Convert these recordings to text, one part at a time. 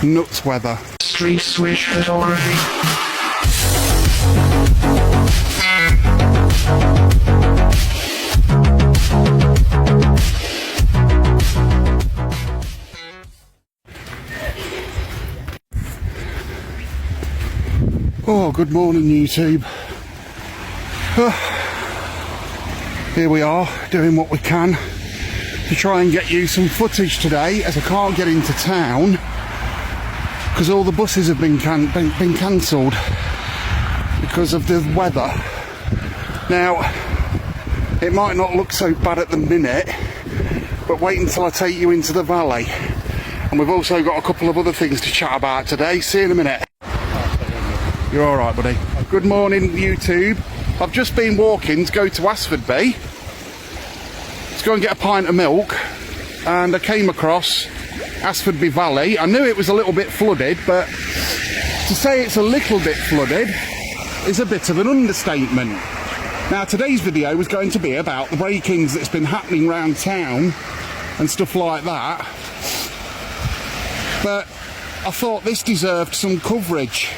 Nuts weather. Street swish authority. Oh, good morning YouTube. Here we are, doing what we can to try and get you some footage today, as I can't get into town because all the buses have been cancelled because of the weather. Now, it might not look so bad at the minute, but wait until I take you into the valley. And we've also got a couple of other things to chat about today. See you in a minute. You're alright, buddy. Good morning, YouTube. I've just been walking to go to Asfordby to go and get a pint of milk, and I came across Asfordby Valley. I knew it was a little bit flooded, but to say it's a little bit flooded is a bit of an understatement. Now, today's video was going to be about the break-ins that's been happening around town and stuff like that, but I thought this deserved some coverage.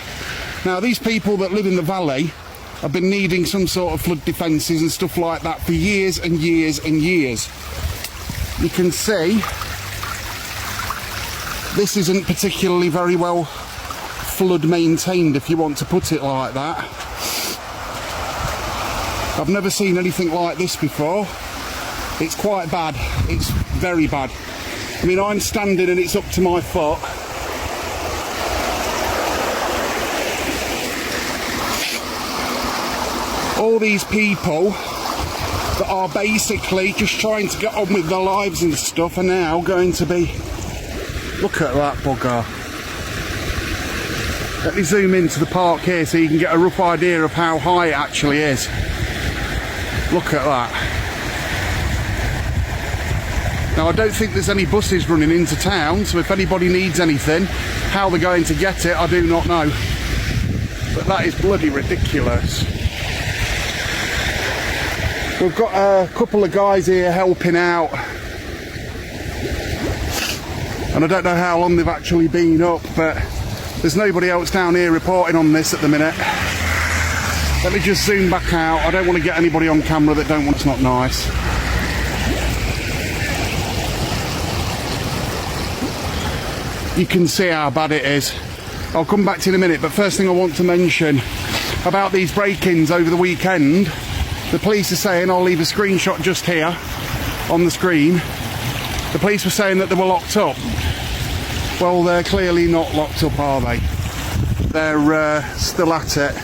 Now, these people that live in the valley have been needing some sort of flood defences and stuff like that for years and years and years. You can see this isn't particularly very well flood maintained, if you want to put it like that. I've never seen anything like this before. It's quite bad. It's very bad. I mean, I'm standing and it's up to my foot. All these people that are basically just trying to get on with their lives and stuff are now going to be... Look at that bugger. Let me zoom into the park here so you can get a rough idea of how high it actually is. Look at that. Now, I don't think there's any buses running into town, so if anybody needs anything, how they're going to get it, I do not know. But that is bloody ridiculous. We've got a couple of guys here helping out, and I don't know how long they've actually been up, but there's nobody else down here reporting on this at the minute. Let me just zoom back out. I don't want to get anybody on camera that don't want. It's not nice. You can see how bad it is. I'll come back to you in a minute, but first thing I want to mention about these break-ins over the weekend. The police are saying, I'll leave a screenshot just here on the screen. The police were saying that they were locked up. Well, they're clearly not locked up, are they? They're still at it.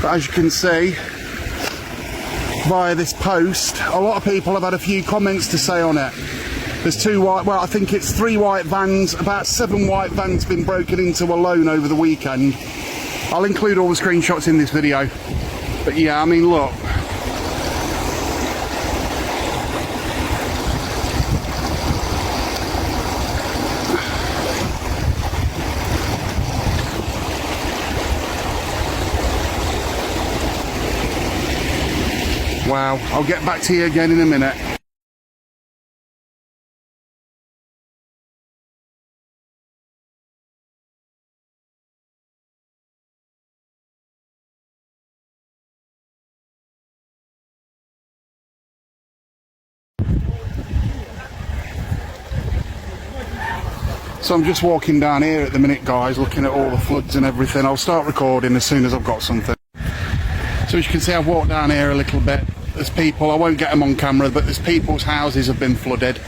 But as you can see, via this post, a lot of people have had a few comments to say on it. There's two white, well, I think it's 3 white vans, about 7 white vans been broken into alone over the weekend. I'll include all the screenshots in this video. But yeah, I mean, look. Wow, I'll get back to you again in a minute. So I'm just walking down here at the minute, guys, looking at all the floods and everything. I'll start recording as soon as I've got something. So as you can see, I've walked down here a little bit. There's people, I won't get them on camera, but there's people's houses have been flooded.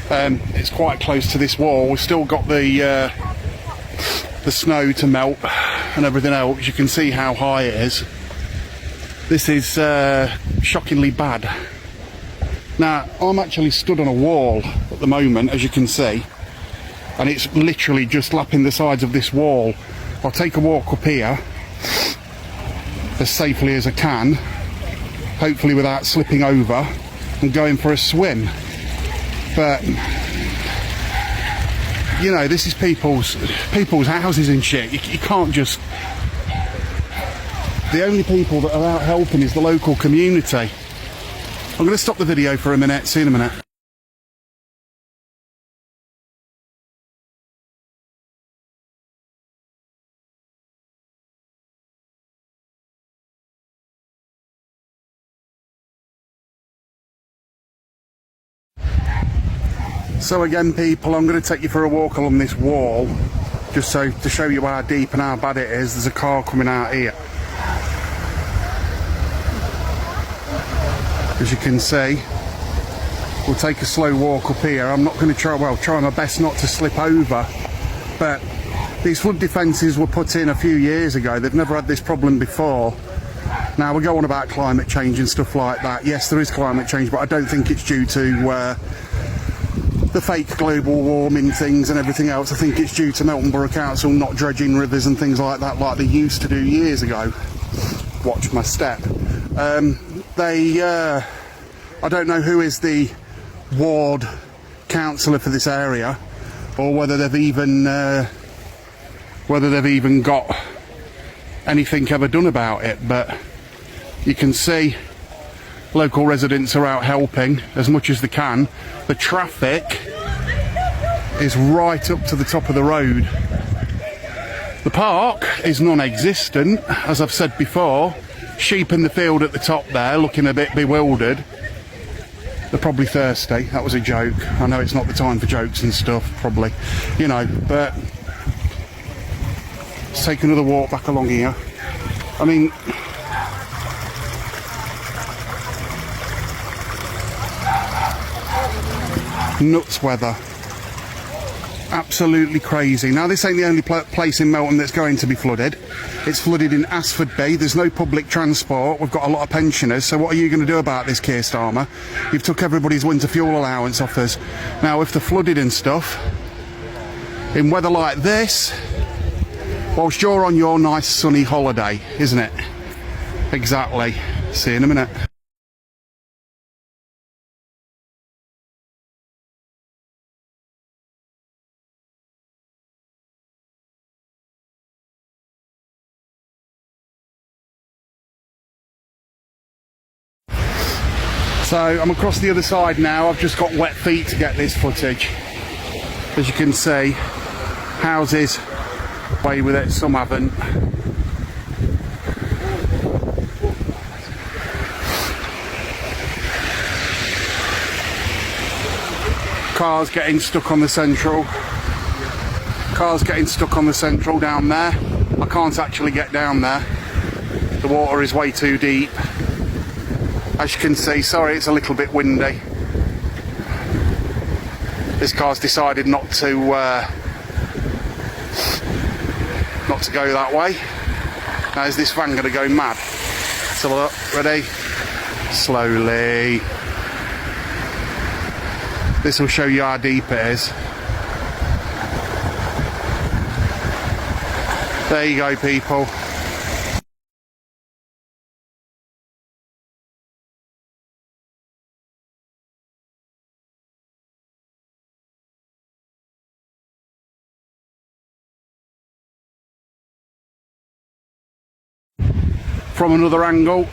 It's quite close to this wall. We've still got the snow to melt and everything else. You can see how high it is. This is shockingly bad. Now, I'm actually stood on a wall at the moment, as you can see. And it's literally just lapping the sides of this wall. I'll take a walk up here as safely as I can, hopefully without slipping over and going for a swim. But you know, this is people's houses and shit. You can't just... The only people that are out helping is the local community. I'm going to stop the video for a minute. See you in a minute. So again, people, I'm going to take you for a walk along this wall, just so to show you how deep and how bad it is. There's a car coming out here. As you can see, we'll take a slow walk up here. I'm not going to try my best not to slip over, but these flood defences were put in a few years ago. They've never had this problem before. Now, we go on about climate change and stuff like that. Yes, there is climate change, but I don't think it's due to the fake global warming things and everything else. I think it's due to Melton Borough Council not dredging rivers and things like that like they used to do years ago. Watch my step. I don't know who is the ward councillor for this area, or whether they've even got anything ever done about it, but you can see local residents are out helping as much as they can. The traffic is right up to the top of the road. The park is non-existent, as I've said before. Sheep in the field at the top there, looking a bit bewildered. They're probably thirsty. That was a joke. I know it's not the time for jokes and stuff, probably, you know, but let's take another walk back along here. I mean, nuts weather. Absolutely crazy. Now, this ain't the only place in Melton that's going to be flooded. It's flooded in Asfordby. There's no public transport. We've got a lot of pensioners. So what are you going to do about this, Keir Starmer? You've took everybody's winter fuel allowance off us. Now, if they're flooded and stuff, in weather like this, whilst you're on your nice sunny holiday, isn't it? Exactly. See you in a minute. So I'm across the other side now. I've just got wet feet to get this footage. As you can see, houses away with it, some haven't. Cars getting stuck on the central. Cars getting stuck on the central down there. I can't actually get down there. The water is way too deep. As you can see, sorry, it's a little bit windy. This car's decided not to go that way. Now, is this van going to go mad? Let's have a look. Ready? Slowly. This will show you how deep it is. There you go, people. From another angle,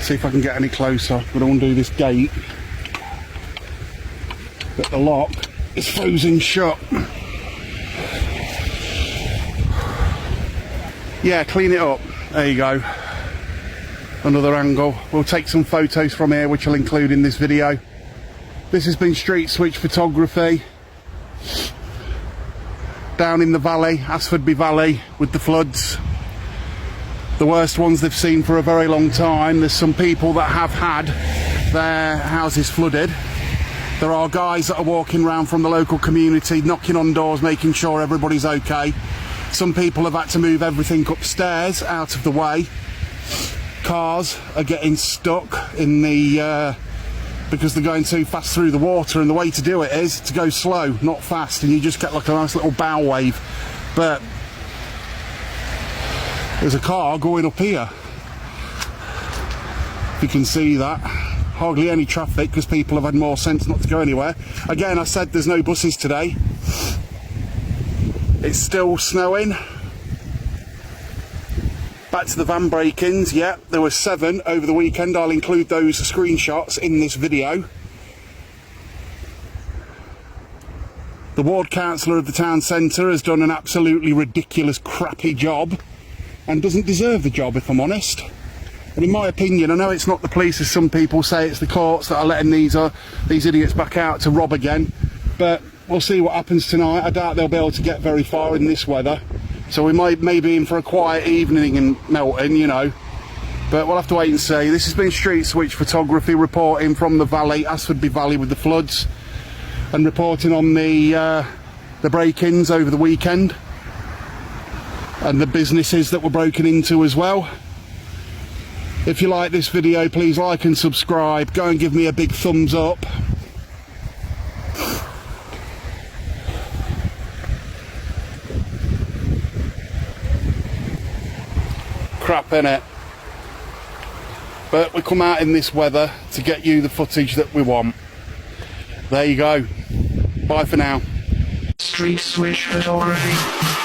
see if I can get any closer. I'm going to undo this gate, but the lock is frozen shut. Yeah, clean it up. There you go. Another angle. We'll take some photos from here, which I'll include in this video. This has been Street Switch Photography. Down in the valley, Asfordby Valley, with the floods. The worst ones they've seen for a very long time. There's some people that have had their houses flooded. There are guys that are walking around from the local community, knocking on doors, making sure everybody's okay. Some people have had to move everything upstairs, out of the way. Cars are getting stuck in the because they're going too fast through the water, and the way to do it is to go slow, not fast, and you just get like a nice little bow wave. But there's a car going up here, if you can see that. Hardly any traffic because people have had more sense not to go anywhere. Again, I said there's no buses today. It's still snowing. Back to the van break-ins. Yeah, there were 7 over the weekend. I'll include those screenshots in this video. The ward councillor of the town centre has done an absolutely ridiculous, crappy job, and doesn't deserve the job, if I'm honest. And in my opinion, I know it's not the police, as some people say, it's the courts that are letting these idiots back out to rob again. But we'll see what happens tonight. I doubt they'll be able to get very far in this weather. So we may be in for a quiet evening in Melton, you know. But we'll have to wait and see. This has been Street Switch Photography, reporting from the valley, Asfordby Valley, with the floods, and reporting on the break-ins over the weekend and the businesses that were broken into as well. If you like this video, please like and subscribe. Go and give me a big thumbs up. Crap, innit? But we come out in this weather to get you the footage that we want. There you go. Bye for now. Street Switch Photography.